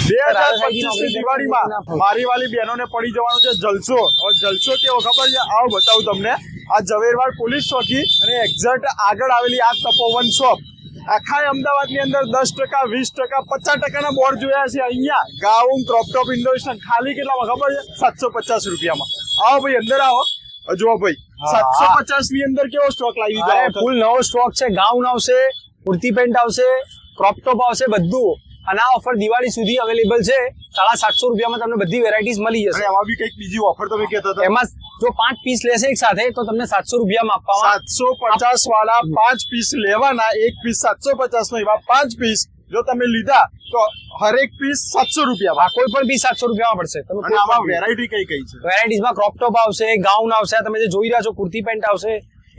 2025 દિવાળીમાં મારી વાલી બહેનોને પડી જવાનો છે જલસો. હવે જલસો કેવો ખબર છે? આવો બતાવું તમને. આ ઝવેરવાડ પોલીસ ચોકી અને એક્ઝેક્ટ આગળ આવેલી આ તપોવન શોપ. આખા અમદાવાદની અંદર 10%, 20%, 50% બોર્ડ જોયા છે. અહીંયા ગાઉન ક્રોપટોપ ઇન્ડોવેશન ખાલી કેટલામાં ખબર છે? 750 રૂપિયામાં. આવો ભાઈ અંદર આવો. જુઓ ભાઈ 750 ની અંદર કેવો સ્ટોક લાવી દીધો? ફૂલ નવો સ્ટોક છે. ગાઉન આવશે, કુર્તી પેન્ટ આવશે, ક્રોપટોપ આવશે, બધું. અને આ ઓફર દિવાળી સુધી અવેલેબલ છે. 750 રૂપિયામાં તમને બધી વેરાયટીઝ મળી જશે. એમાં બી કઈક બીજી ઓફર તમે કહેતા હતા. એમાં જો 5 પીસ લેશે એક સાથે તો તમને 700 રૂપિયામાં આપવામાં. 750 વાળા 5 પીસ લેવાના, એક પીસ 750 નો. એવા 5 પીસ જો તમે લીધા તો હરેક પીસ 700 રૂપિયામાં. કોઈ પણ પીસ 700 રૂપિયામાં પડશે. અને આમાં વેરાયટી કઈ કઈ છે? વેરાયટીઝમાં ક્રોપટોપ આવશે, ગાઉન આવશે, તમે જે જોઈ રહ્યા છો કુર્તી પેન્ટ આવશે,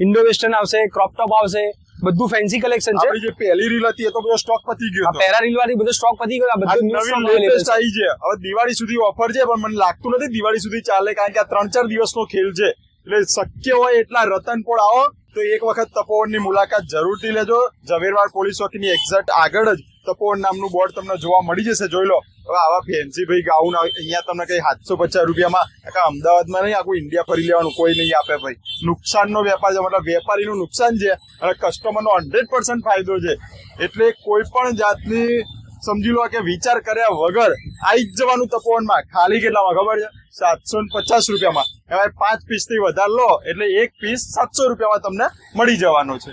ઇન્ડો વેસ્ટર્ન આવશે, ક્રોપટોપ આવશે, બધું ફેન્સી કલેક્શન છે. આપણી જે પહેલી રીલ હતી એ તો બધો સ્ટોક પતી ગયો. પહેલા રીલ વાળી બધો સ્ટોક પતી ગયો. બધું નવી લેટેસ્ટ આવી છે. હવે દિવાળી સુધી ઓફર છે, પણ મને લાગતું નથી દિવાળી સુધી ચાલે, કારણ કે આ 3-4 દિવસનો ખેલ છે. એટલે શક્ય હોય એટલા રતનપોળ આવો તો એક વખત તપોવનની મુલાકાત જરૂરથી લેજો. ઝવેરવાડ પોલીસ ચોકીની એક્ઝેક્ટ આગળ જ તપોવન નામનું બોર્ડ તમને જોવા મળી જશે. જોઈ લો. હવે આવા ફેન્સી ભાઈ ગાઉન અહીંયા તમને કઈ 750 રૂપિયામાં આખા અમદાવાદમાં નહીં, આખું ઇન્ડિયા ફરી લેવાનું કોઈ નહીં આપે ભાઈ. નુકસાનનો વેપાર છે, મતલબ વેપારીનું નુકસાન છે અને કસ્ટમરનો 100% ફાયદો છે. એટલે કોઈ પણ જાતની સમજી લો કે વિચાર કર્યા વગર આવી જ જવાનું તપોવનમાં. ખાલી કેટલામાં ખબર છે? 750 રૂપિયામાં. હવે 5 પીસ થી વધારે લો એટલે એક પીસ 700 રૂપિયામાં તમને મળી જવાનો છે.